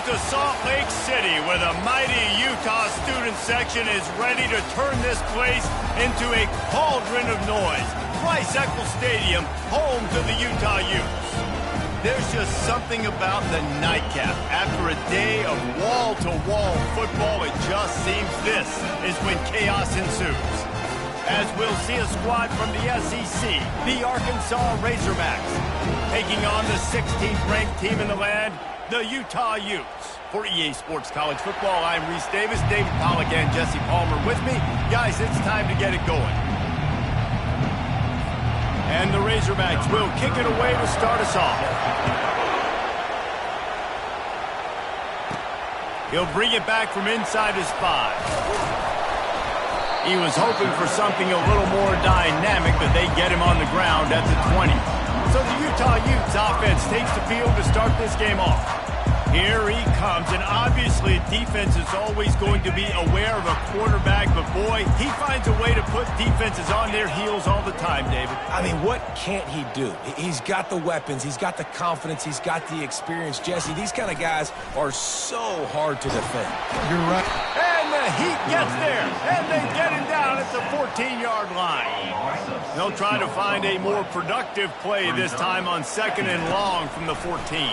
to Salt Lake City, where the mighty Utah student section is ready to turn this place into a cauldron of noise. Rzsl Stadium, home to the Utah Utes. There's just something about the nightcap. After a day of wall-to-wall football, it just seems this is when chaos ensues. As we'll see a squad from the SEC, the Arkansas Razorbacks, taking on the 16th ranked team in the land, the Utah Utes. For EA Sports College Football, I'm Reese Davis, David Pollack, and Jesse Palmer with me. Guys, it's time to get it going. And the Razorbacks will kick it away to start us off. He'll bring it back from inside his 5. He was hoping for something a little more dynamic, but they get him on the ground at the 20. So the Utah Utes offense takes the field to start this game off. Here he comes, and obviously defense is always going to be aware of a quarterback, but boy, he finds a way to put defenses on their heels all the time, David. I mean, what can't he do? He's got the weapons, he's got the confidence, he's got the experience. Jesse, these kind of guys are so hard to defend. You're right. And the Heat gets there, and they get him down at the 14-yard line. They'll try to find a more productive play this time on 2nd and long from the 14.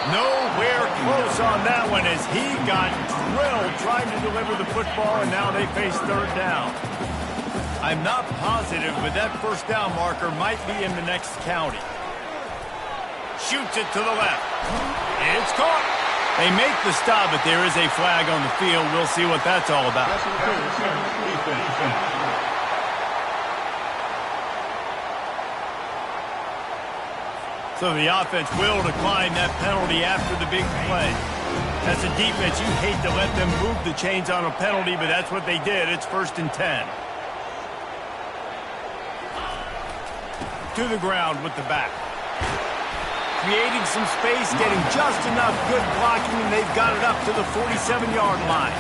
Nowhere close on that one as he got drilled trying to deliver the football, and now they face 3rd down. I'm not positive, but that 1st down marker might be in the next county. Shoots it to the left. It's caught. They make the stop, but there is a flag on the field. We'll see what that's all about. So the offense will decline that penalty after the big play. As a defense, you hate to let them move the chains on a penalty, but that's what they did. It's 1st and 10. To the ground with the back. Creating some space, getting just enough good blocking, and they've got it up to the 47-yard line.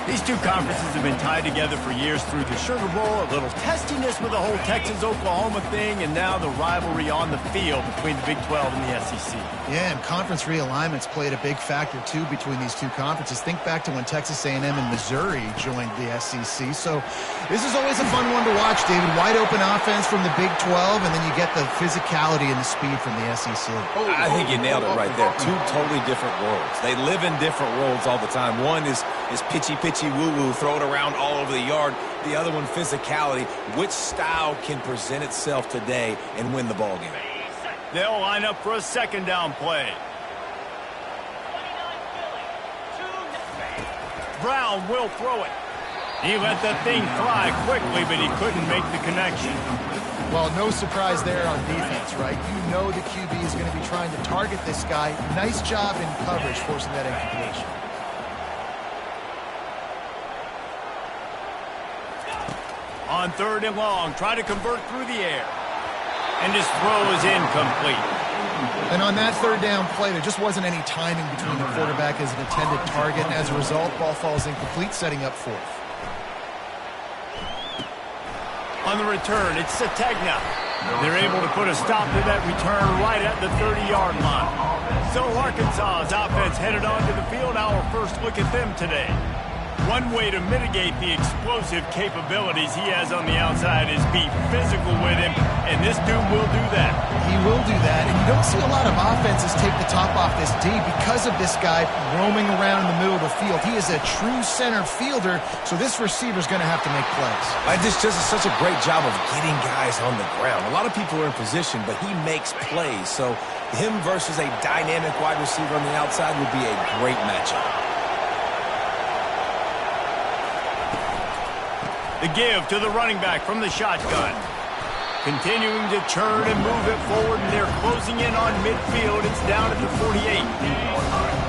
These two conferences have been tied together for years through the Sugar Bowl, a little testiness with the whole Texas-Oklahoma thing, and now the rivalry on the field between the Big 12 and the SEC. Yeah, and conference realignments played a big factor, too, between these two conferences. Think back to when Texas A&M and Missouri joined the SEC. So this is always a fun one to watch, David. Wide-open offense from the Big 12, and then you get the physicality and the speed from the SEC. I think you nailed it right there. Two totally different worlds. They live in different worlds all the time. One is pitchy woo-woo, throw it around all over the yard. The other one, physicality. Which style can present itself today and win the ball game? They'll line up for a 2nd down play. Brown will throw it. He let that thing fly quickly, but he couldn't make the connection. Well, no surprise there on defense, right? You know the QB is going to be trying to target this guy. Nice job in coverage, forcing that incompletion. On 3rd and long, try to convert through the air. And his throw is incomplete. And on that 3rd down play, there just wasn't any timing between the quarterback as an intended target. And as a result, ball falls incomplete, setting up 4th. On the return, it's Sategna. They're able to put a stop to that return right at the 30-yard line. So Arkansas's offense headed onto the field. Our first look at them today. One way to mitigate the explosive capabilities he has on the outside is be physical with him, and this dude will do that. He will do that, and you don't see a lot of offenses take the top off this D because of this guy roaming around in the middle of the field. He is a true center fielder, so this receiver's going to have to make plays. This just is such a great job of getting guys on the ground. A lot of people are in position, but he makes plays, so him versus a dynamic wide receiver on the outside would be a great matchup. The give to the running back from the shotgun. Continuing to churn and move it forward, and they're closing in on midfield. It's down at the 48.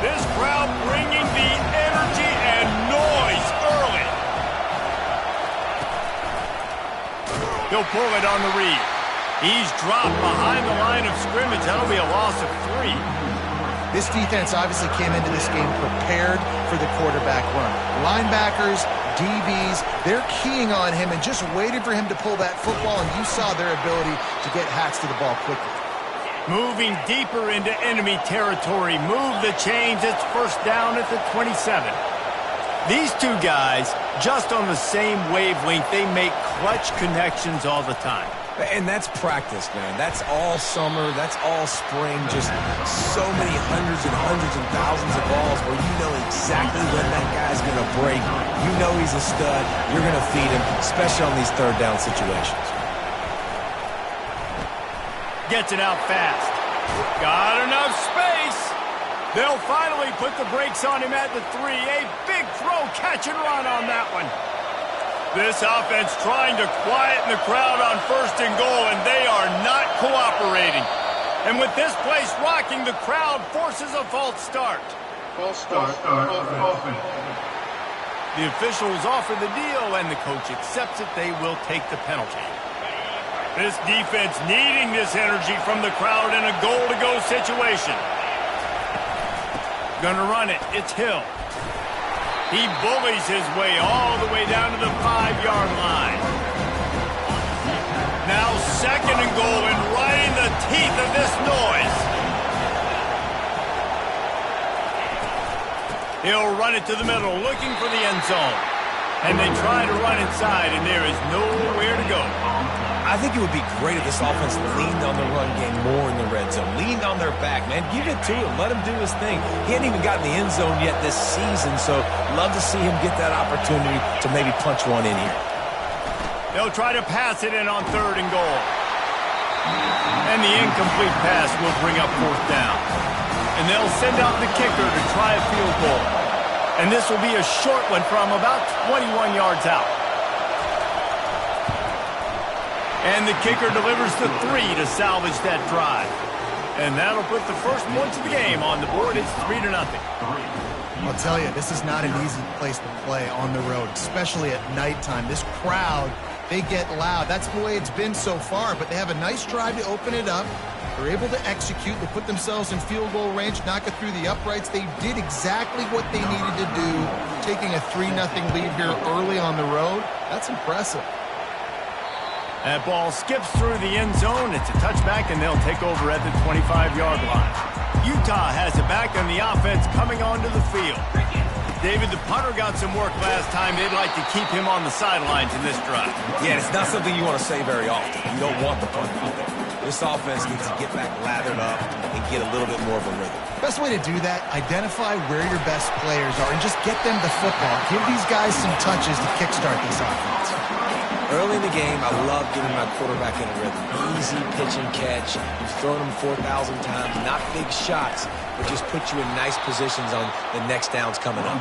This crowd bringing the energy and noise early. He'll pull it on the read. He's dropped behind the line of scrimmage. That'll be a loss of 3. This defense obviously came into this game prepared for the quarterback run. Linebackers, DBs, they're keying on him and just waiting for him to pull that football, and you saw their ability to get hats to the ball quickly. Moving deeper into enemy territory. Move the chains. It's first down at the 27. These two guys, just on the same wavelength, they make clutch connections all the time. And that's practice, man. That's all summer. That's all spring. Just so many hundreds and thousands of balls where you know exactly when that guy's going to break. You know he's a stud. You're going to feed him, especially on these third down situations. Gets it out fast. Got enough space. They'll finally put the brakes on him at the 3. A big throw, catch and run on that one. This offense trying to quieten the crowd on first and goal, and they are not cooperating. And with this place rocking, the crowd forces a false start. False start. The officials offer the deal, and the coach accepts it. They will take the penalty. This defense needing this energy from the crowd in a goal-to-go situation. Gonna run it. It's Hill. He bullies his way all the way down to the 5-yard line. Now second and goal, and right in the teeth of this noise. He'll run it to the middle, looking for the end zone. And they try to run inside, and there is nowhere to go. I think it would be great if this offense leaned on the run game more in the red zone. Leaned on their back, man. Give it to him. Let him do his thing. He hadn't even gotten the end zone yet this season, so love to see him get that opportunity to maybe punch one in here. They'll try to pass it in on third and goal. And the incomplete pass will bring up fourth down. And they'll send out the kicker to try a field goal. And this will be a short one from about 21 yards out. And the kicker delivers the 3 to salvage that drive. And that'll put the first points of the game on the board. It's 3-0. I'll tell you, this is not an easy place to play on the road, especially at nighttime. This crowd, they get loud. That's the way it's been so far, but they have a nice drive to open it up. They're able to execute. They put themselves in field goal range, knock it through the uprights. They did exactly what they needed to do, taking a 3-0 lead here early on the road. That's impressive. That ball skips through the end zone. It's a touchback, and they'll take over at the 25-yard line. Utah has it back, and the offense coming onto the field. David, the punter got some work last time. They'd like to keep him on the sidelines in this drive. Yeah, it's not something you want to say very often. You don't want the punter out there. This offense needs to get back lathered up and get a little bit more of a rhythm. Best way to do that, identify where your best players are and just get them the football. Give these guys some touches to kickstart this offense. Early in the game, I love getting my quarterback in a rhythm. Easy pitch and catch. You've thrown them 4,000 times. Not big shots, but just put you in nice positions on the next downs coming up.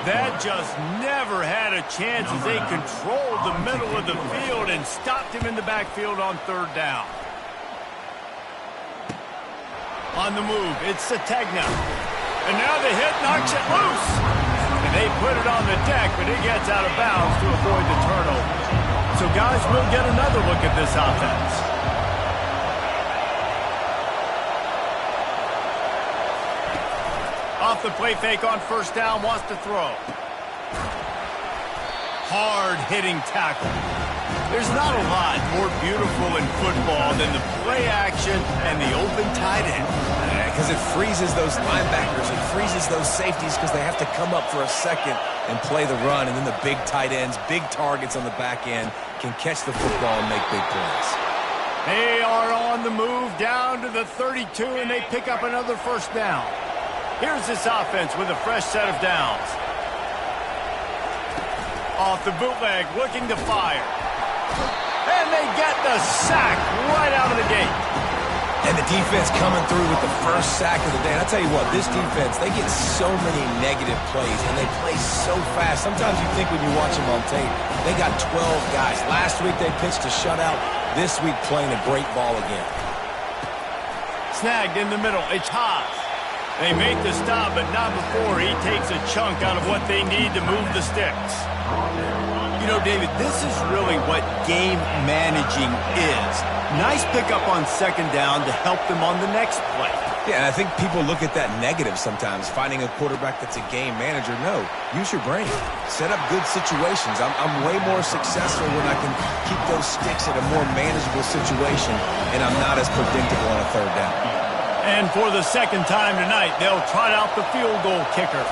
That just never had a chance as they controlled the middle of the field and stopped him in the backfield on third down. On the move, it's Sategna. And now the hit knocks it loose. And they put it on the deck, but it gets out of bounds to avoid the turnover. So, guys, we'll get another look at this offense. Off the play fake on first down, wants to throw. Hard-hitting tackle. There's not a lot more beautiful in football than the play action and the open tight end. Because it freezes those linebackers. It freezes those safeties because they have to come up for a second and play the run. And then the big tight ends, big targets on the back end can catch the football and make big plays. They are on the move down to the 32, and they pick up another first down. Here's this offense with a fresh set of downs. Off the bootleg, looking to fire. And they get the sack right out of the gate. And the defense coming through with the first sack of the day. And I tell you what, this defense, they get so many negative plays, and they play so fast. Sometimes you think when you watch them on tape, they got 12 guys. Last week they pitched a shutout. This week playing a great ball again. Snagged in the middle. It's Haas. They make the stop, but not before he takes a chunk out of what they need to move the sticks. You know, David, this is really what game managing is. Nice pickup on second down to help them on the next play. Yeah, and I think people look at that negative sometimes, finding a quarterback that's a game manager. No, use your brain. Set up good situations. I'm way more successful when I can keep those sticks in a more manageable situation, and I'm not as predictable on a third down. And for the second time tonight, they'll trot out the field goal kicker.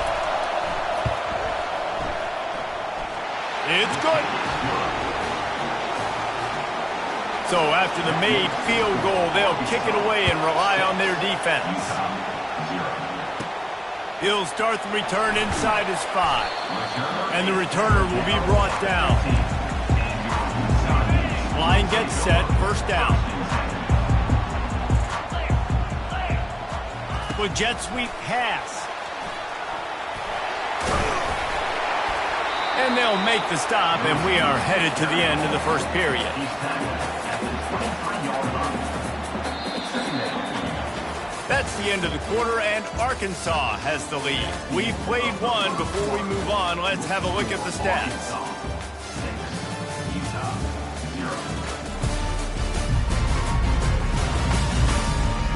It's good. So after the made field goal, they'll kick it away and rely on their defense. He'll start the return inside his 5. And the returner will be brought down. Line gets set, first down. With jet sweep pass. And they'll make the stop, and we are headed to the end of the first period. That's the end of the quarter, and Arkansas has the lead. We've played one. Before we move on, let's have a look at the stats.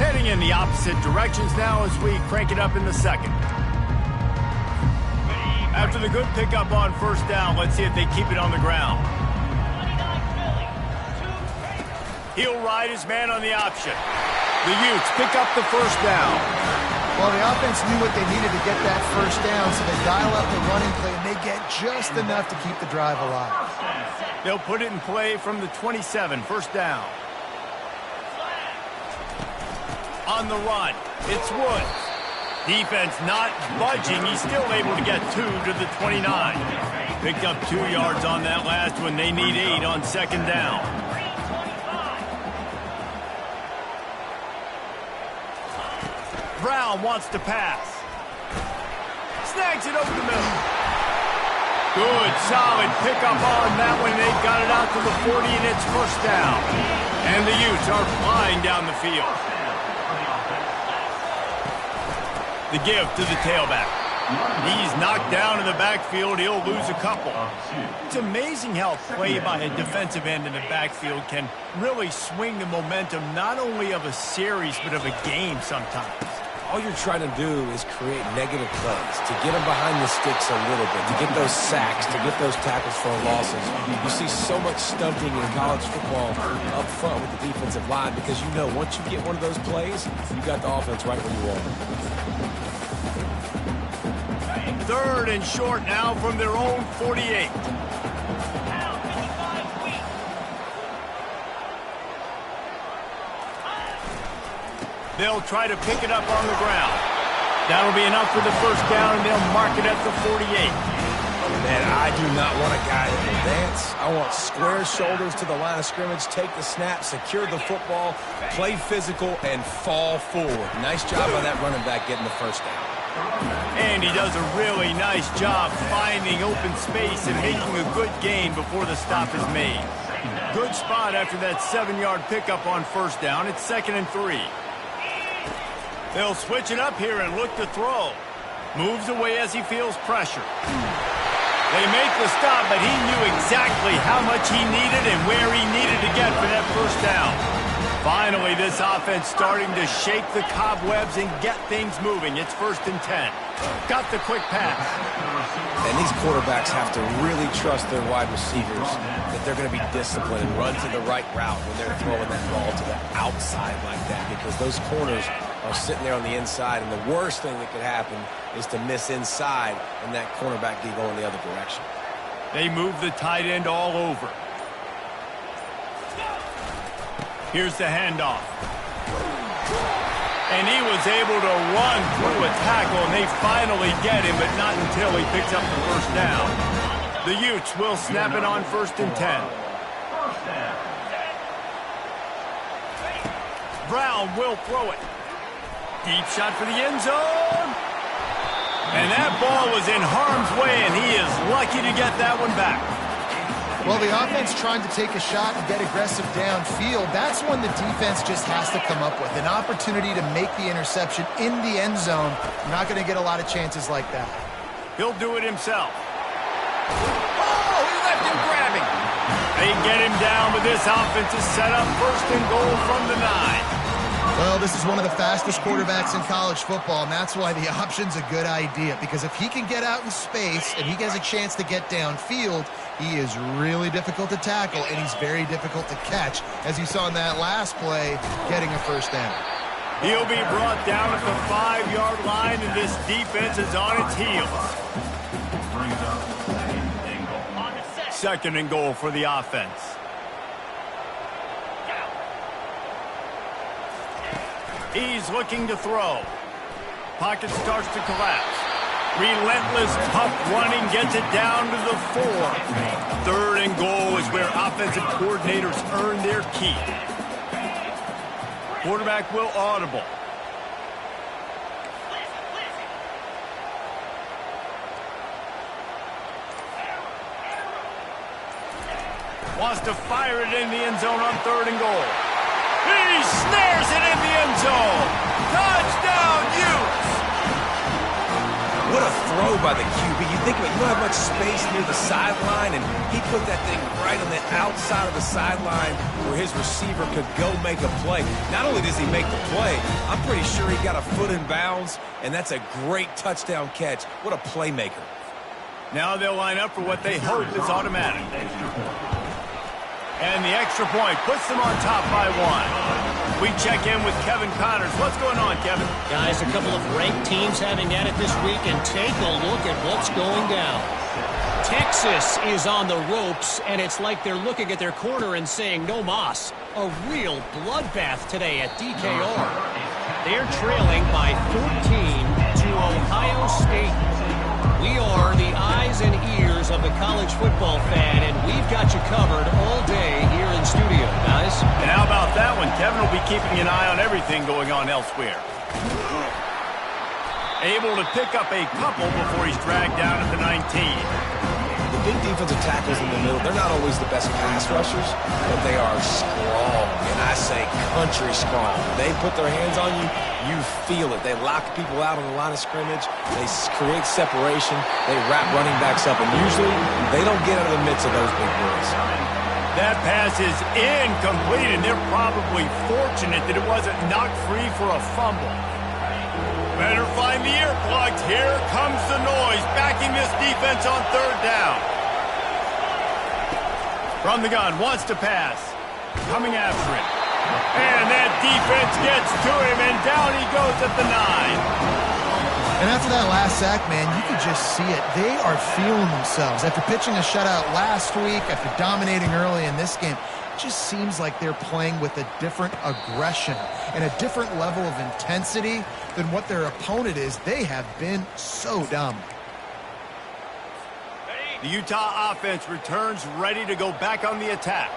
Heading in the opposite directions now as we crank it up in the second. After the good pickup on first down, let's see if they keep it on the ground. He'll ride his man on the option. The Utes pick up the first down. Well, the offense knew what they needed to get that first down, so they dial up the running play, and they get just enough to keep the drive alive. They'll put it in play from the 27, first down. On the run, it's Woods. Defense not budging. He's still able to get 2 to the 29. Picked up 2 yards on that last one. They need 8 on second down. Brown wants to pass. Snags it over the middle. Good, solid pickup on that one. They've got it out to the 40, and it's first down. And the Utes are flying down the field. The give to the tailback. He's knocked down in the backfield. He'll lose a couple. It's amazing how play by a defensive end in the backfield can really swing the momentum not only of a series but of a game sometimes. All you're trying to do is create negative plays, to get them behind the sticks a little bit, to get those sacks, to get those tackles for losses. You see so much stunting in college football up front with the defensive line because you know once you get one of those plays, you got the offense right where you want it. Third and short now from their own 48. They'll try to pick it up on the ground. That'll be enough for the first down, and they'll mark it at the 48. Man, I do not want a guy that will dance. I want square shoulders to the line of scrimmage, take the snap, secure the football, play physical, and fall forward. Nice job by that running back getting the first down. And he does a really nice job finding open space and making a good gain before the stop is made. Good spot after that 7-yard pickup on first down. It's 2nd and 3. They'll switch it up here and look to throw. Moves away as he feels pressure. They make the stop, but he knew exactly how much he needed and where he needed to get for that first down. Finally, this offense starting to shake the cobwebs and get things moving. It's 1st and 10. Got the quick pass. And these quarterbacks have to really trust their wide receivers that they're going to be disciplined and run to the right route when they're throwing that ball to the outside like that, because those corners are sitting there on the inside, and the worst thing that could happen is to miss inside and that cornerback be going the other direction. They move the tight end all over. Here's the handoff. And he was able to run through a tackle, and they finally get him, but not until he picks up the first down. The Utes will snap it on 1st and 10. Brown will throw it. Deep shot for the end zone. And that ball was in harm's way, and he is lucky to get that one back. Well, the offense trying to take a shot and get aggressive downfield. That's when the defense just has to come up with an opportunity to make the interception in the end zone. You're not going to get a lot of chances like that. He'll do it himself. Oh, he left him grabbing. They get him down, but this offense is set up 1st and goal from the 9. Well, this is one of the fastest quarterbacks in college football, and that's why the option's a good idea, because if he can get out in space and he has a chance to get downfield, he is really difficult to tackle, and he's very difficult to catch, as you saw in that last play, getting a first down. He'll be brought down at the 5-yard line, and this defense is on its heels. Second and goal for the offense. He's looking to throw. Pocket starts to collapse. Relentless, tough running gets it down to the 4. Third and goal is where offensive coordinators earn their keep. Quarterback will audible. Wants to fire it in the end zone on third and goal. He snares it in the end zone. Touchdown, Utes! What a throw by the QB. You think of it, you don't have much space near the sideline, and he put that thing right on the outside of the sideline where his receiver could go make a play. Not only does he make the play, I'm pretty sure he got a foot in bounds, and that's a great touchdown catch. What a playmaker. Now they'll line up for what they hope is automatic. And the extra point puts them on top by 1. We check in with Kevin Connors. What's going on, Kevin? Guys, a couple of ranked teams having at it this week, and take a look at what's going down. Texas is on the ropes, and it's like they're looking at their corner and saying, no mas. A real bloodbath today at DKR. They're trailing by 14 to Ohio State. We are the eyes and ears of the college football fan, and we've got you covered all day here in studio, guys. And how about that one? Kevin will be keeping an eye on everything going on elsewhere. Able to pick up a couple before he's dragged down at the 19. The big defensive tackles in the middle, they're not always the best pass rushers, but they are strong, and I say country strong. They put their hands on you, you feel it. They lock people out on the line of scrimmage. They create separation. They wrap running backs up, and usually they don't get out of the midst of those big boys. That pass is incomplete, and they're probably fortunate that it wasn't knocked free for a fumble. Better find the earplugs. Here comes the noise, backing this defense on third down. From the gun, wants to pass. Coming after it. And that defense gets to him, and down he goes at the 9. And after that last sack, man, you could just see it. They are feeling themselves. After pitching a shutout last week, after dominating early in this game, it just seems like they're playing with a different aggression and a different level of intensity than what their opponent is. They have been so dumb. The Utah offense returns ready to go back on the attack.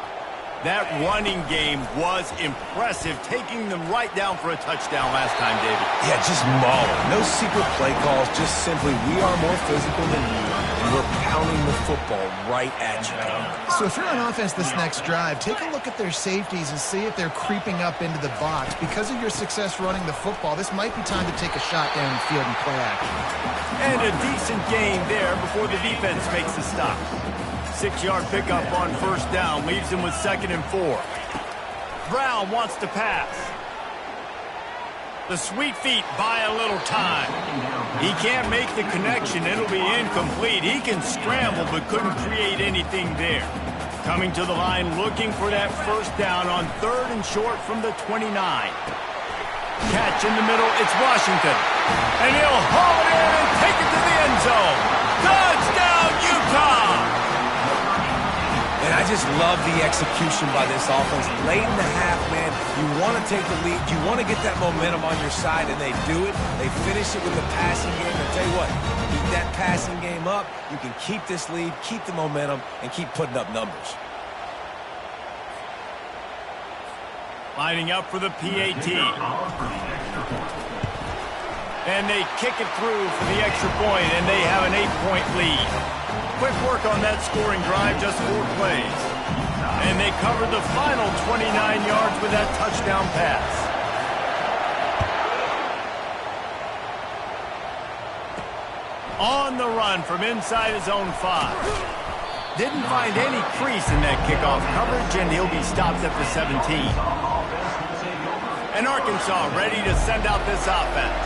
That running game was impressive, taking them right down for a touchdown last time, David. Yeah, just mauling. No secret play calls, just simply we are more physical than you, and we're pounding the football right at you. So if you're on offense this next drive, take a look at their safeties and see if they're creeping up into the box. Because of your success running the football, this might be time to take a shot downfield and play action. And a decent gain there before the defense makes the stop. 6-yard pickup on first down, leaves him with 2nd and 4. Brown wants to pass. The sweet feet buy a little time. He can't make the connection. It'll be incomplete. He can scramble but couldn't create anything there. Coming to the line looking for that first down on 3rd and short from the 29. Catch in the middle. It's Washington. And he'll haul it in and take it to the end zone. Touchdown, Utah! And I just love the execution by this offense. Late in the half, man, you want to take the lead. You want to get that momentum on your side, and they do it. They finish it with the passing game. I'll tell you what, keep that passing game up. You can keep this lead, keep the momentum, and keep putting up numbers. Lining up for the PAT. And they kick it through for the extra point, and they have an 8-point lead. Quick work on that scoring drive, just 4 plays. And they covered the final 29 yards with that touchdown pass. On the run from inside his own 5. Didn't find any crease in that kickoff coverage, and he'll be stopped at the 17. And Arkansas ready to send out this offense.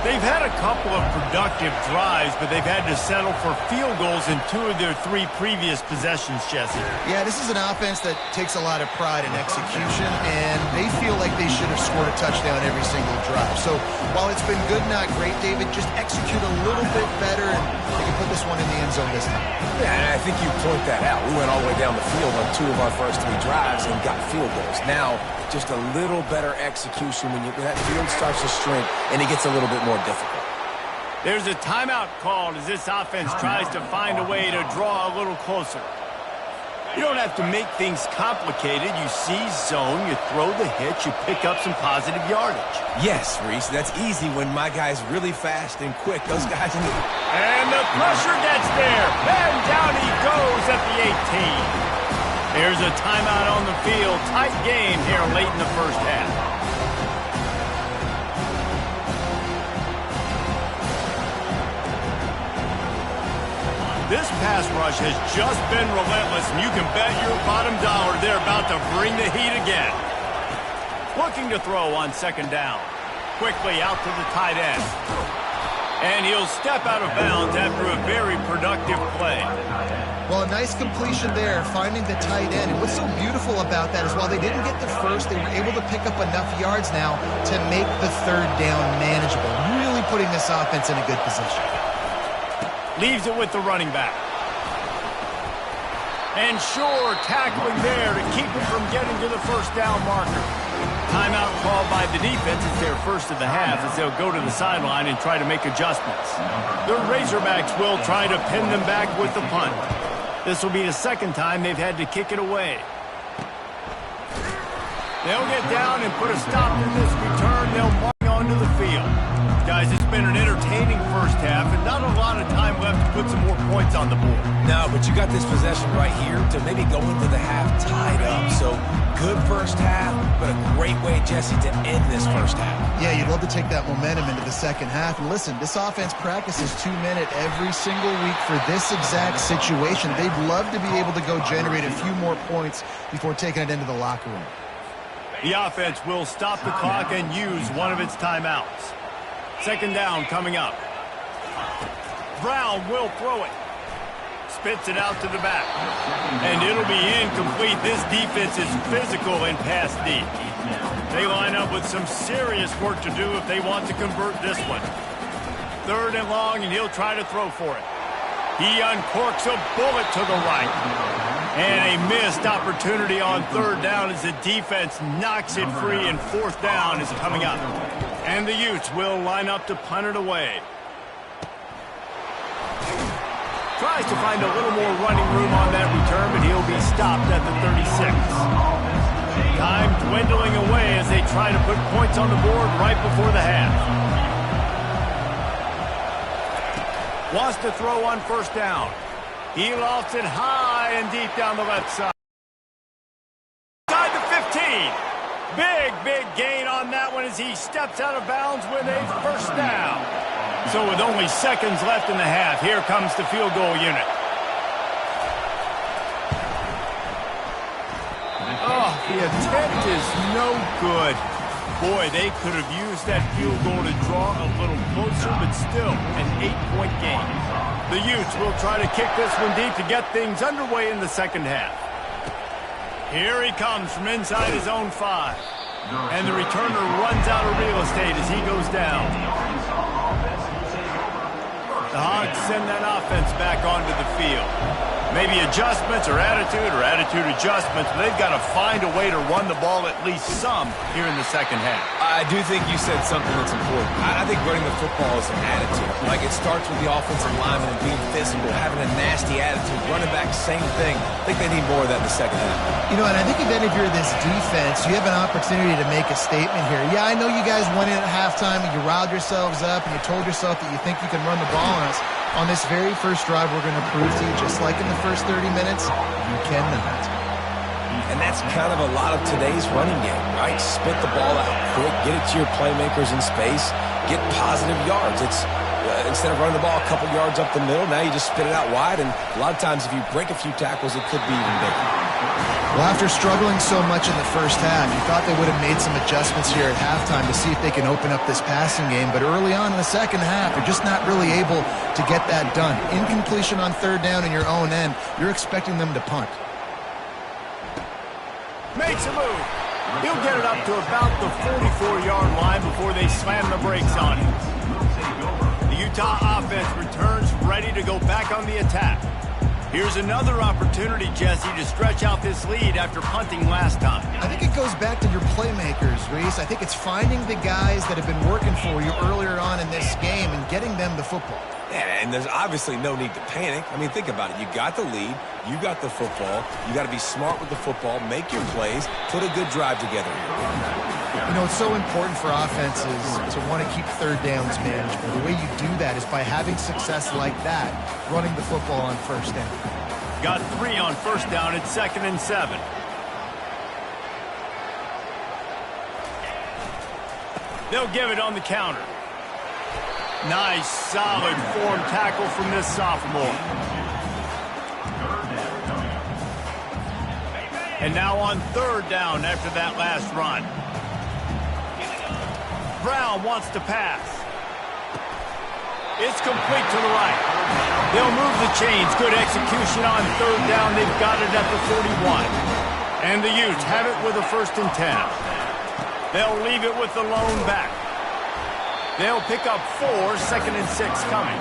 They've had a couple of productive drives, but they've had to settle for field goals in 2 of their 3 previous possessions, Jesse. Yeah, this is an offense that takes a lot of pride in execution, and they feel like they should have scored a touchdown every single drive. So while it's been good, not great, David, just execute a little bit better, and they can put this one in the end zone this time. Yeah, and I think you point that out. We went all the way down the field on 2 of our first 3 drives and got field goals. Now, just a little better execution when that field starts to shrink and it gets a little bit more difficult. There's a timeout called as this offense tries to find a way to draw a little closer. You don't have to make things complicated. You see zone, you throw the hitch, you pick up some positive yardage. Yes, Reese, that's easy when my guy's really fast and quick. Those guys in the... And the pressure gets there. And down he goes at the 18. There's a timeout on the field. Tight game here late in the first half. This pass rush has just been relentless, and you can bet your bottom dollar they're about to bring the heat again. Looking to throw on second down. Quickly out to the tight end. And he'll step out of bounds after a very productive play. Well, a nice completion there, finding the tight end. And what's so beautiful about that is while they didn't get the first, they were able to pick up enough yards now to make the third down manageable. Really putting this offense in a good position. Leaves it with the running back. And sure, tackling there to keep him from getting to the first down marker. Timeout called by the defense. It's their first of the half as they'll go to the sideline and try to make adjustments. The Razorbacks will try to pin them back with the punt. This will be the second time they've had to kick it away. They'll get down and put a stop to this return. They'll march onto the field. Guys, it's been an entertaining first half and not a lot of time left to put some more points on the board. No, but you got this possession right here to maybe go into the half tied up. So good first half, but a great way, Jesse, to end this first half. Yeah, you'd love to take that momentum into the second half. And listen, this offense practices 2-minute every single week for this exact situation. They'd love to be able to go generate a few more points before taking it into the locker room. The offense will stop the clock and use one of its timeouts. Second down coming up. Brown will throw it. Spits it out to the back. And it'll be incomplete. This defense is physical and pass deep. They line up with some serious work to do if they want to convert this one. Third and long, and he'll try to throw for it. He uncorks a bullet to the right. And a missed opportunity on third down as the defense knocks it free, and fourth down is coming up. And the Utes will line up to punt it away. Tries to find a little more running room on that return, but he'll be stopped at the 36. Time dwindling away as they try to put points on the board right before the half. Wants to throw on first down. He lofts it high and deep down the left side. Side to 15. Big gain on that one as he steps out of bounds with a first down. So with only seconds left in the half, here comes the field goal unit. Oh, the attempt is no good. Boy, they could have used that field goal to draw a little closer, but still an 8-point game. The Utes will try to kick this one deep to get things underway in the second half. Here he comes from inside his own 5. And the returner runs out of real estate as he goes down. The Hogs send that offense back onto the field. Maybe adjustments or attitude adjustments, but they've got to find a way to run the ball at least some here in the second half. I do think you said something that's important. I think running the football is an attitude. Like, it starts with the offensive lineman and being physical, having a nasty attitude. Running back, same thing. I think they need more of that in the second half. You know, and I think even if you're this defense, you have an opportunity to make a statement here. Yeah, I know you guys went in at halftime and you riled yourselves up and you told yourself that you think you can run the ball on us. On this very first drive, we're going to prove to you, just like in the first 30 minutes, you cannot. And that's kind of a lot of today's running game, right? Spit the ball out quick, get it to your playmakers in space, get positive yards. It's instead of running the ball a couple yards up the middle, now you just spit it out wide, and a lot of times if you break a few tackles, it could be even bigger. Well, after struggling so much in the first half, you thought they would have made some adjustments here at halftime to see if they can open up this passing game. But early on in the second half, they're just not really able to get that done. Incompletion on third down in your own end, you're expecting them to punt. Makes a move. He'll get it up to about the 44-yard line before they slam the brakes on him. The Utah offense returns ready to go back on the attack. Here's another opportunity, Jesse, to stretch out this lead after punting last time. I think it goes back to your playmakers, Reese. I think it's finding the guys that have been working for you earlier on in this game and getting them the football. Yeah, and there's obviously no need to panic. I mean, think about it. You got the lead. You got the football. You got to be smart with the football, make your plays, put a good drive together here. You know, it's so important for offenses to want to keep third downs manageable. The way you do that is by having success like that, running the football on first down. Got 3 on first down at 2nd and 7. They'll give it on the counter. Nice, solid form tackle from this sophomore. And now on third down after that last run. Brown wants to pass. It's complete to the right. They'll move the chains. Good execution on third down. They've got it at the 41. And the Utes have it with a 1st and 10. They'll leave it with the lone back. They'll pick up 4, 2nd and 6 coming.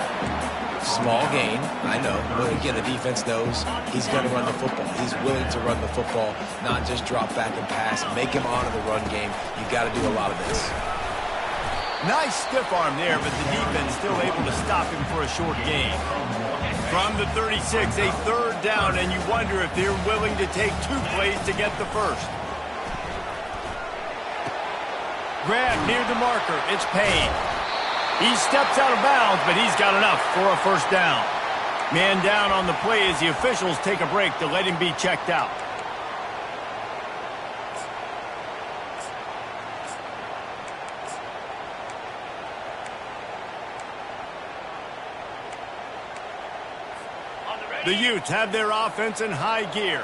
Small gain, I know. But again, the defense knows he's going to run the football. He's willing to run the football, not just drop back and pass. Make him honor the run game. You got to do a lot of this. Nice stiff arm there, but the defense still able to stop him for a short gain. From the 36, a third down, and you wonder if they're willing to take 2 plays to get the first. Grab near the marker. It's Payne. He steps out of bounds, but he's got enough for a 1st down. Man down on the play as the officials take a break to let him be checked out. The Utes have their offense in high gear.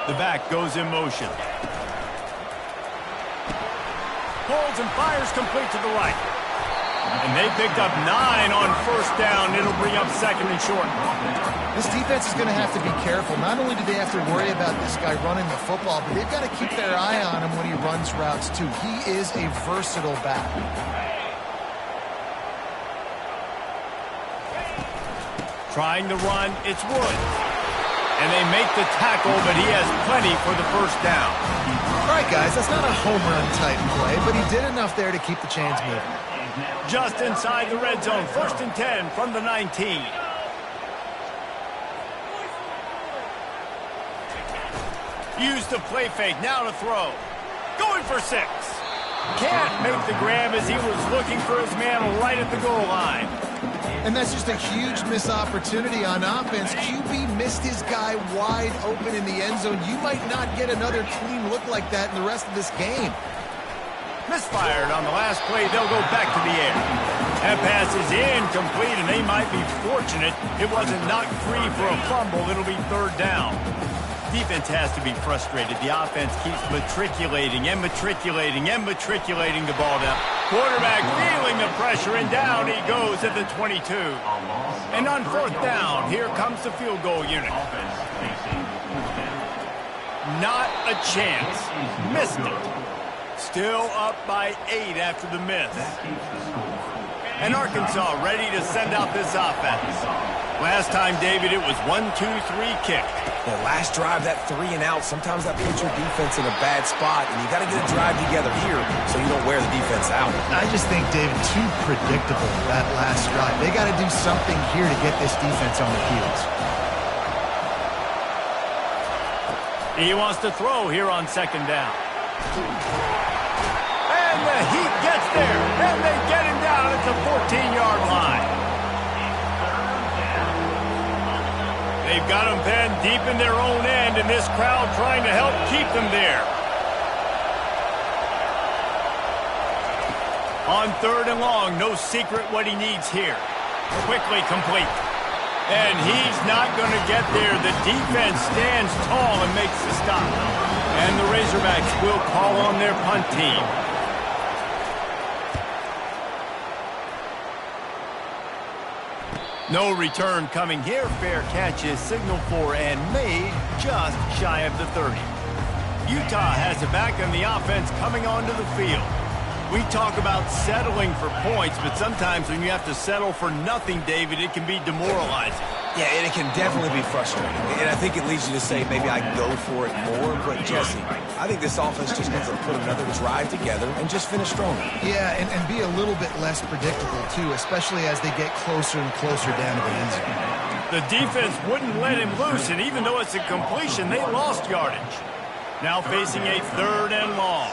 The back goes in motion. Pulls and fires complete to the right. And they picked up 9 on first down. It'll bring up 2nd and short. This defense is going to have to be careful. Not only do they have to worry about this guy running the football, but they've got to keep their eye on him when he runs routes too. He is a versatile back. Trying to run, it's Woods. And they make the tackle, but he has plenty for the 1st down. All right, guys, that's not a home run type play, but he did enough there to keep the chains moving. Just inside the red zone, 1st and 10 from the 19. Use the play fake, now to throw. Going for 6. Can't make the grab as he was looking for his man right at the goal line. And that's just a huge missed opportunity on offense. QB missed his guy wide open in the end zone. You might not get another clean look like that in the rest of this game. Misfired on the last play. They'll go back to the air. That pass is incomplete, and they might be fortunate it wasn't knocked free for a fumble. It'll be 3rd down. Defense has to be frustrated. The offense keeps matriculating and matriculating and matriculating the ball down. Quarterback feeling the pressure, and down he goes at the 22. And on 4th down, here comes the field goal unit. Not a chance. Missed it. Still up by 8 after the miss. And Arkansas ready to send out this offense. Last time, David, it was 1-2-3 kick. The last drive, that 3 and out, sometimes that puts your defense in a bad spot, and you got to get a drive together here so you don't wear the defense out. I just think, David, too predictable, that last drive. They got to do something here to get this defense on the heels. He wants to throw here on 2nd down. And the Heat gets there, and they get him down at the 14-yard line. They've got him pinned deep in their own end, and this crowd trying to help keep them there. On 3rd and long, no secret what he needs here. Quickly complete. And he's not going to get there. The defense stands tall and makes the stop. And the Razorbacks will call on their punt team. No return coming here. Fair catch is signaled for and made just shy of the 30. Utah has it back on the offense coming onto the field. We talk about settling for points, but sometimes when you have to settle for nothing, David, it can be demoralizing. Yeah, and it can definitely be frustrating. And I think it leads you to say maybe I go for it more. But, Jesse, I think this offense just needs to put another drive together and just finish stronger. Yeah, and be a little bit less predictable, too, especially as they get closer and closer down to the end zone. The defense wouldn't let him loose, and even though it's a completion, they lost yardage. Now facing a 3rd and long.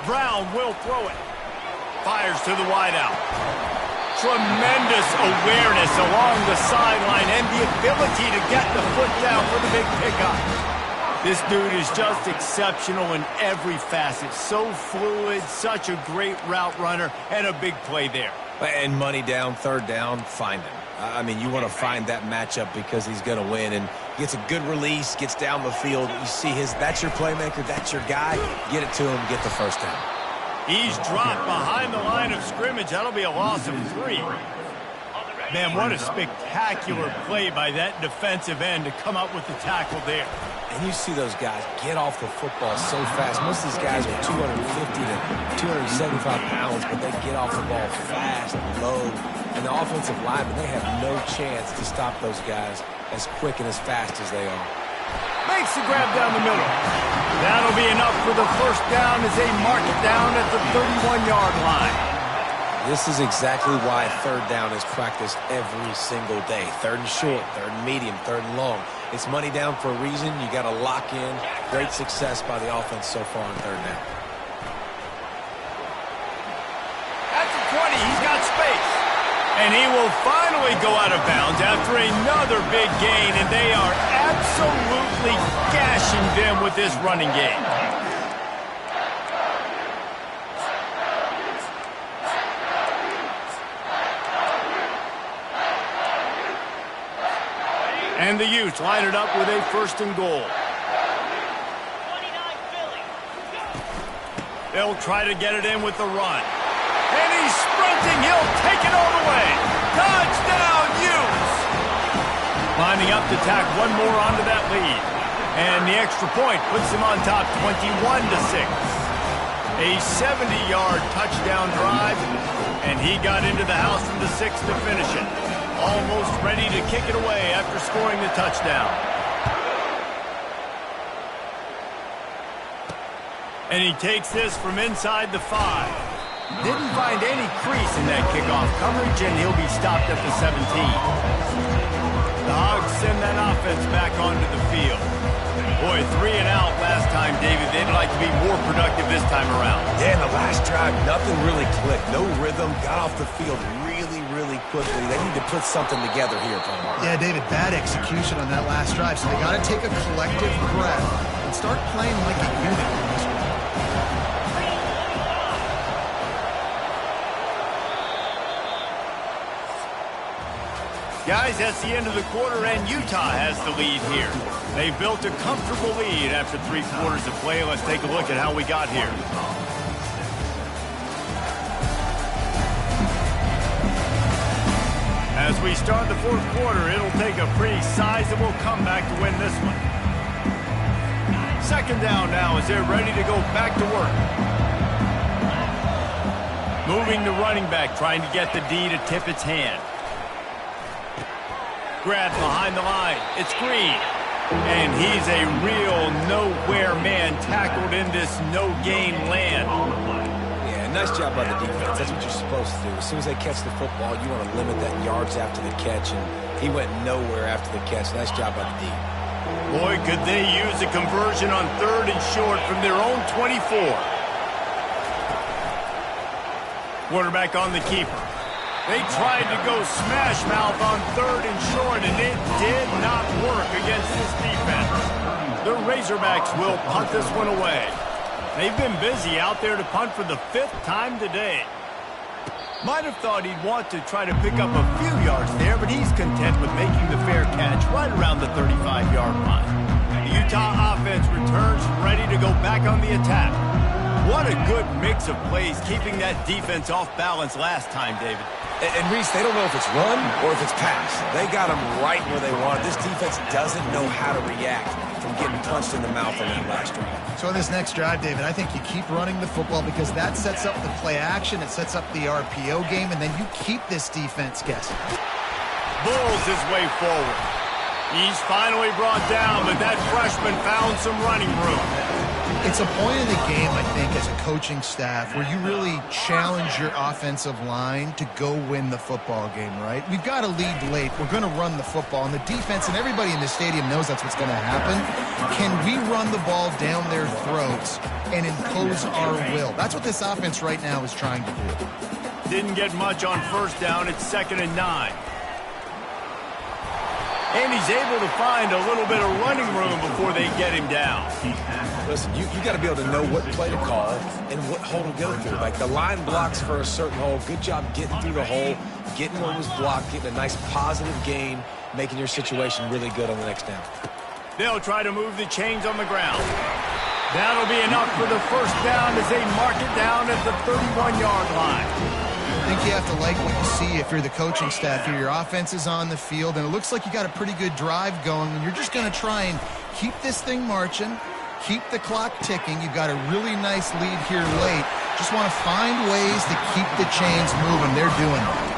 Brown will throw it. Fires to the wideout. Tremendous awareness along the sideline and the ability to get the foot down for the big pickup. This dude is just exceptional in every facet. So fluid, such a great route runner, and a big play there. And money down, 3rd down, find him. I mean, you want to find that matchup because he's going to win. And gets a good release, gets down the field. You see that's your playmaker, that's your guy. Get it to him, get the 1st down. He's dropped behind the line of scrimmage. That'll be a loss of 3. Man, what a spectacular play by that defensive end to come up with the tackle there. And you see those guys get off the football so fast. Most of these guys are 250 to 275 pounds, but they get off the ball fast, low. And the offensive linemen, they have no chance to stop those guys as quick and as fast as they are. Makes the grab down the middle. That'll be enough for the 1st down as they mark it down at the 31-yard line. This is exactly why 3rd down is practiced every single day. 3rd and short, 3rd and medium, 3rd and long. It's money down for a reason. You got to lock in. Great success by the offense so far on 3rd down. At the 20, he's got space. And he will finally go out of bounds after another big gain, and they are absolutely gashing them with this running game. And the Utes line it up with a 1st and goal. They'll try to get it in with the run. And he's sprinting. He'll take it all the way. Touchdown, Utes! Lining up to tack one more onto that lead. And the extra point puts him on top 21-6. A 70-yard touchdown drive. And he got into the house from the 6 to finish it. Almost ready to kick it away after scoring the touchdown. And he takes this from inside the 5. Didn't find any crease in that kickoff coverage, and he'll be stopped at the 17. The Hogs send that offense back onto the field. Boy, 3 and out last time, David. They'd like to be more productive this time around. Yeah, in the last drive, nothing really clicked. No rhythm, got off the field really quickly. They need to put something together here, Palmer. Yeah, David, bad execution on that last drive, so they got to take a collective breath and start playing like a unit on this one. Guys, that's the end of the quarter, and Utah has the lead here. They've built a comfortable lead after 3 quarters of play. Let's take a look at how we got here. As we start the 4th quarter, it'll take a pretty sizable comeback to win this one. 2nd down now as they're ready to go back to work. Moving the running back, trying to get the D to tip its hand. Grab behind the line. It's Green. And he's a real nowhere man tackled in this no-gain land. Yeah, nice job by the defense. That's what you're supposed to do. As soon as they catch the football, you want to limit that yards after the catch, and he went nowhere after the catch. Nice job by the D. Boy, could they use a conversion on 3rd and short from their own 24. Quarterback on the keeper. They tried to go smash mouth on 3rd and short, and it did not work against this defense. The Razorbacks will punt this one away. They've been busy out there to punt for the 5th time today. Might have thought he'd want to try to pick up a few yards there, there, but he's content with making the fair catch right around the 35-yard line. The Utah offense returns ready to go back on the attack. What a good mix of plays, keeping that defense off balance last time, David. And Reese, they don't know if it's run or if it's pass. They got them right where they want it. This defense doesn't know how to react from getting punched in the mouth on that last drive. So in this next drive, David, I think you keep running the football because that sets up the play action, it sets up the RPO game, and then you keep this defense guessing. Bulls his way forward. He's finally brought down, but that freshman found some running room. It's a point in the game, I think, as a coaching staff where you really challenge your offensive line to go win the football game, right? We've got to lead late. We're going to run the football. And the defense and everybody in the stadium knows that's what's going to happen. Can we run the ball down their throats and impose our will? That's what this offense right now is trying to do. Didn't get much on first down. It's 2nd and 9. And he's able to find a little bit of running room before they get him down. Listen, you got to be able to know what play to call and what hole to go through. Like the line blocks for a certain hole. Good job getting through the hole, getting what was blocked, getting a nice positive gain, making your situation really good on the next down. They'll try to move the chains on the ground. That'll be enough for the first down as they mark it down at the 31-yard line. I think you have to like what you see if you're the coaching staff here. Your offense is on the field, and it looks like you got a pretty good drive going, and you're just going to try and keep this thing marching, keep the clock ticking. You've got a really nice lead here late. Just want to find ways to keep the chains moving. They're doing it.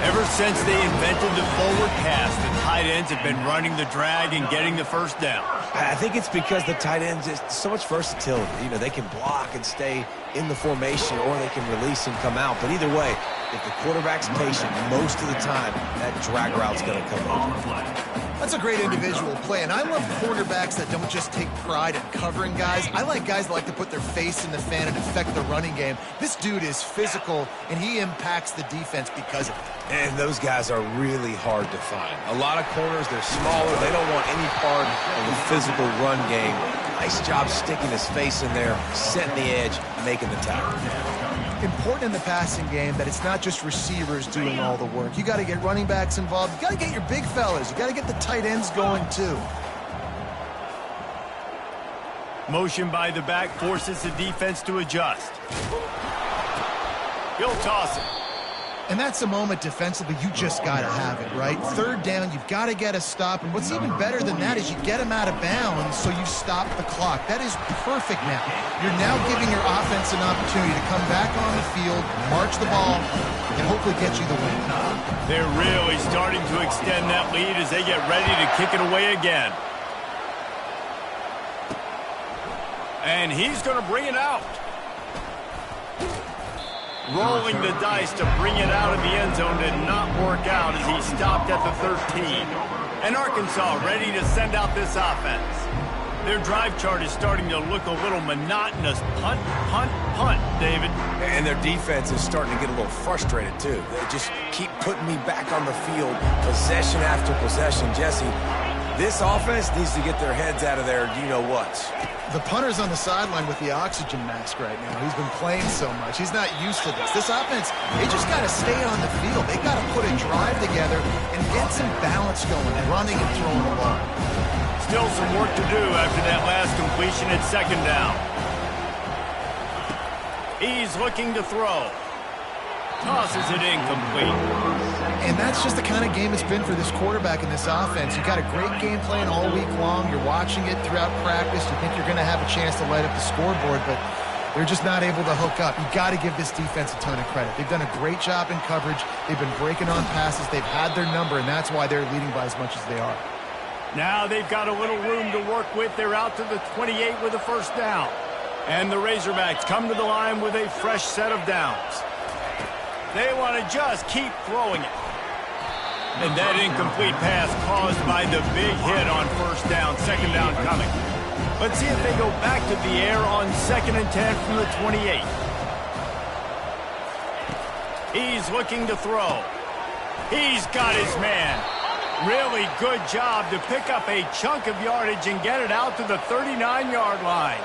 Ever since they invented the forward pass, the tight ends have been running the drag and getting the first down. I think it's because the tight ends is so much versatility. You know, they can block and stay in the formation, or they can release and come out. But either way, if the quarterback's patient, most of the time, that drag route's going to come over. That's a great individual play, and I love quarterbacks that don't just take pride in covering guys. I like guys that like to put their face in the fan and affect the running game. This dude is physical, and he impacts the defense because of it. And those guys are really hard to find. A lot of corners, they're smaller. They don't want any part of the physical run game. Nice job sticking his face in there, setting the edge, making the tackle. Important in the passing game that it's not just receivers doing all the work. You got to get running backs involved. You got to get your big fellas. You got to get the tight ends going too. Motion by the back forces the defense to adjust. He'll toss it. And that's a moment defensively you just got to have it, right? Third down, you've got to get a stop. And what's even better than that is you get him out of bounds so you stop the clock. That is perfect now. You're now giving your offense an opportunity to come back on the field, march the ball, and hopefully get you the win. They're really starting to extend that lead as they get ready to kick it away again. And he's going to bring it out. Rolling the dice to bring it out of the end zone did not work out as he stopped at the 13. And Arkansas ready to send out this offense. Their drive chart is starting to look a little monotonous. Punt, punt, punt, David. And their defense is starting to get a little frustrated, too. They just keep putting me back on the field, possession after possession. Jesse, this offense needs to get their heads out of there, you-know-whats. The punter's on the sideline with the oxygen mask right now. He's been playing so much. He's not used to this. This offense, they just got to stay on the field. They got to put a drive together and get some balance going, running and throwing the ball. Still some work to do after that last completion at 2nd down. He's looking to throw. Tosses it incomplete. And that's just the kind of game it's been for this quarterback in this offense. You've got a great game plan all week long. You're watching it throughout practice. You think you're going to have a chance to light up the scoreboard, but they're just not able to hook up. You've got to give this defense a ton of credit. They've done a great job in coverage. They've been breaking on passes. They've had their number, and that's why they're leading by as much as they are. Now they've got a little room to work with. They're out to the 28 with a first down. And the Razorbacks come to the line with a fresh set of downs. They want to just keep throwing it. And that incomplete pass caused by the big hit on first down, 2nd down coming. Let's see if they go back to the air on 2nd and 10 from the 28. He's looking to throw. He's got his man. Really good job to pick up a chunk of yardage and get it out to the 39-yard line.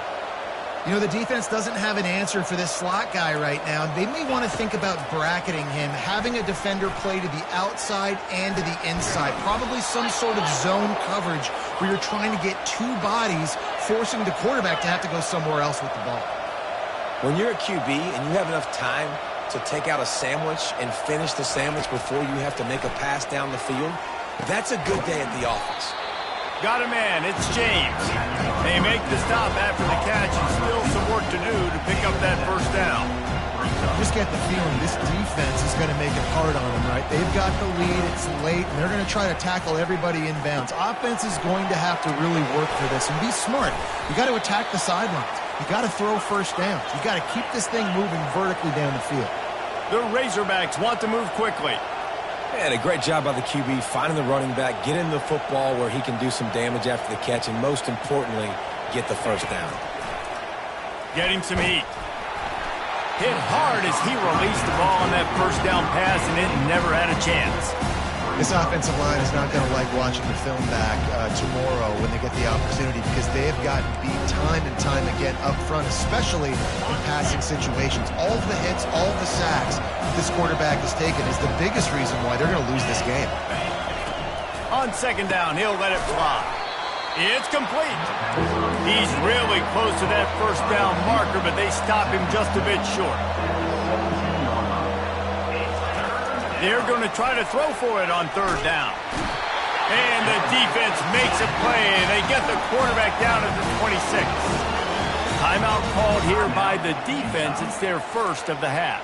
You know, the defense doesn't have an answer for this slot guy right now. They may want to think about bracketing him, having a defender play to the outside and to the inside. Probably some sort of zone coverage where you're trying to get two bodies, forcing the quarterback to have to go somewhere else with the ball. When you're a QB and you have enough time to take out a sandwich and finish the sandwich before you have to make a pass down the field, that's a good day at the office. Got a man, it's James. They make the stop after the catch and still some work to do to pick up that first down. Just get the feeling this defense is going to make it hard on them, right? They've got the lead, it's late, and they're going to try to tackle everybody inbounds. Offense is going to have to really work for this and be smart. You got to attack the sidelines. You got to throw first downs. You got to keep this thing moving vertically down the field. The Razorbacks want to move quickly. And a great job by the QB finding the running back, getting the football where he can do some damage after the catch, and most importantly, get the first down. Getting some heat. Hit hard as he released the ball on that first down pass, and it never had a chance. This offensive line is not going to like watching the film back tomorrow when they get the opportunity, because they have gotten beat time and time again up front, especially in passing situations. All of the hits, all of the sacks that this quarterback has taken is the biggest reason why they're going to lose this game. On second down, he'll let it fly. It's complete. He's really close to that first down marker, but they stop him just a bit short. They're going to try to throw for it on third down. And the defense makes a play, and they get the quarterback down at the 26. Timeout called here by the defense. It's their first of the half.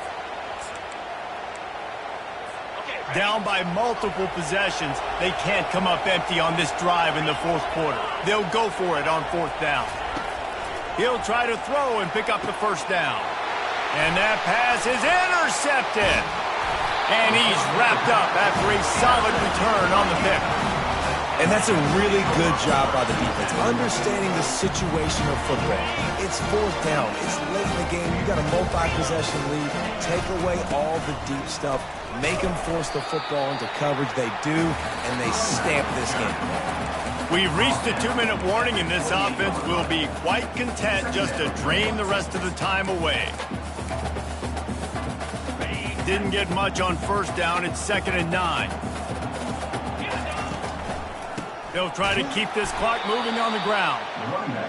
Down by multiple possessions, they can't come up empty on this drive in the fourth quarter. They'll go for it on fourth down. He'll try to throw and pick up the first down. And that pass is intercepted. And he's wrapped up after a solid return on the pick. And that's a really good job by the defense, understanding the situation of football. It's fourth down. It's late in the game. You got a multi-possession lead. Take away all the deep stuff. Make them force the football into coverage. They do, and they stamp this game. We've reached the 2-minute warning, and this offense will be quite content just to drain the rest of the time away. Didn't get much on first down. It's 2nd and 9. They'll try to keep this clock moving on the ground.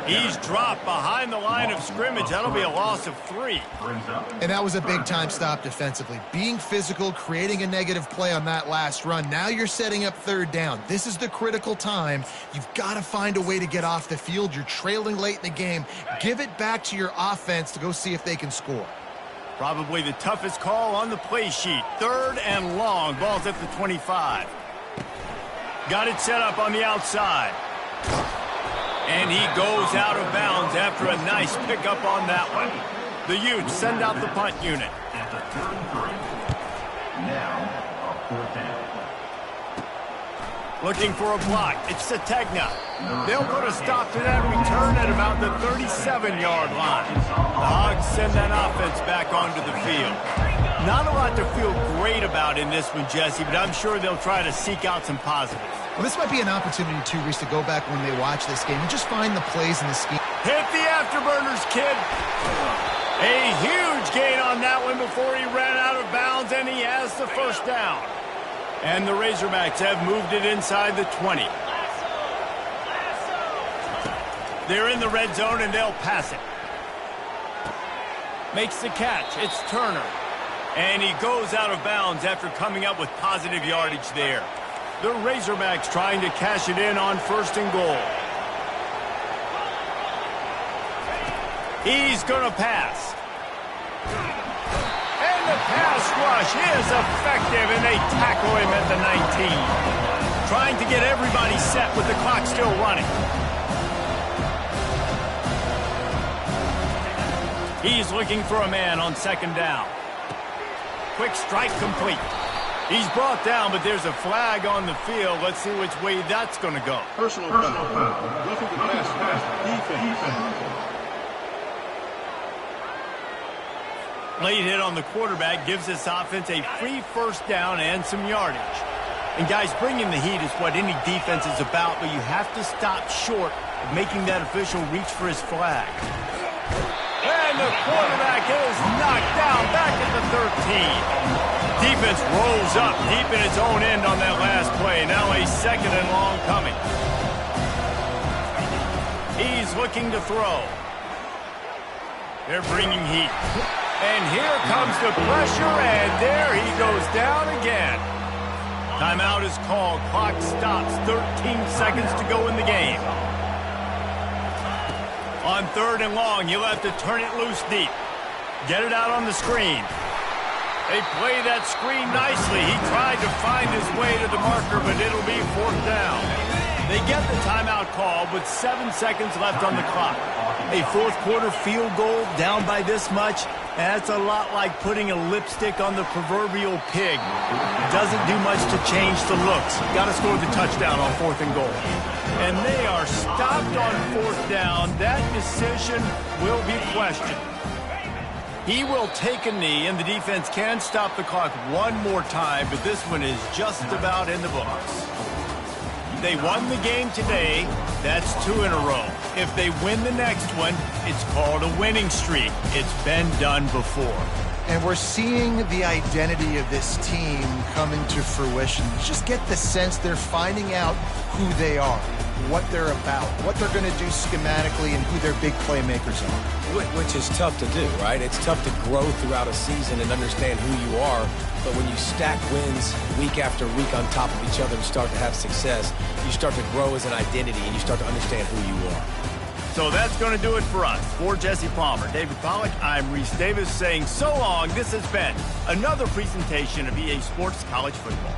He's dropped behind the line of scrimmage. That'll be a loss of 3. And that was a big-time stop defensively. Being physical, creating a negative play on that last run. Now you're setting up third down. This is the critical time. You've got to find a way to get off the field. You're trailing late in the game. Give it back to your offense to go see if they can score. Probably the toughest call on the play sheet. 3rd and long. Ball's at the 25. Got it set up on the outside. And he goes out of bounds after a nice pickup on that one. The Utes send out the punt unit. Looking for a block. It's Sategna. They'll put a stop to that return at about the 37-yard line. The Hogs send that offense back onto the field. Not a lot to feel great about in this one, Jesse, but I'm sure they'll try to seek out some positives. Well, this might be an opportunity, too, Reese, to go back when they watch this game and just find the plays in the scheme. Hit the afterburners, kid. A huge gain on that one before he ran out of bounds, and he has the first down. And the Razorbacks have moved it inside the 20. They're in the red zone, and they'll pass it. Makes the catch. It's Turner. And he goes out of bounds after coming up with positive yardage there. The Razorbacks trying to cash it in on 1st and goal. He's going to pass. And the pass rush is effective, and they tackle him at the 19. Trying to get everybody set with the clock still running. He's looking for a man on 2nd down. Quick strike complete. He's brought down, but there's a flag on the field. Let's see which way that's going to go. Personal foul. Roughing the pass. Defense. Late hit on the quarterback gives this offense a free first down and some yardage. And guys, bringing the heat is what any defense is about, but you have to stop short of making that official reach for his flag. And the quarterback is knocked down back at the 13. Defense rolls up deep in its own end on that last play. Now a 2nd and long coming. He's looking to throw. They're bringing heat. And here comes the pressure, and there he goes down again. Timeout is called. Clock stops. 13 seconds to go in the game. On 3rd and long, you'll have to turn it loose deep. Get it out on the screen. They play that screen nicely. He tried to find his way to the marker, but it'll be 4th down. They get the timeout call with 7 seconds left on the clock. A 4th quarter field goal down by this much, that's a lot like putting a lipstick on the proverbial pig. Doesn't do much to change the looks. Got to score the touchdown on 4th and goal. And they are stopped on 4th down. That decision will be questioned. He will take a knee, and the defense can stop the clock one more time, but this one is just about in the books. They won the game today. That's 2 in a row. If they win the next one, it's called a winning streak. It's been done before. And we're seeing the identity of this team come into fruition. You just get the sense they're finding out who they are, what they're about, what they're going to do schematically, and who their big playmakers are. Which is tough to do, right? It's tough to grow throughout a season and understand who you are. But when you stack wins week after week on top of each other and start to have success, you start to grow as an identity and you start to understand who you are. So that's going to do it for us. For Jesse Palmer, David Pollack, I'm Rzsl Davis saying so long. This has been another presentation of EA Sports College Football.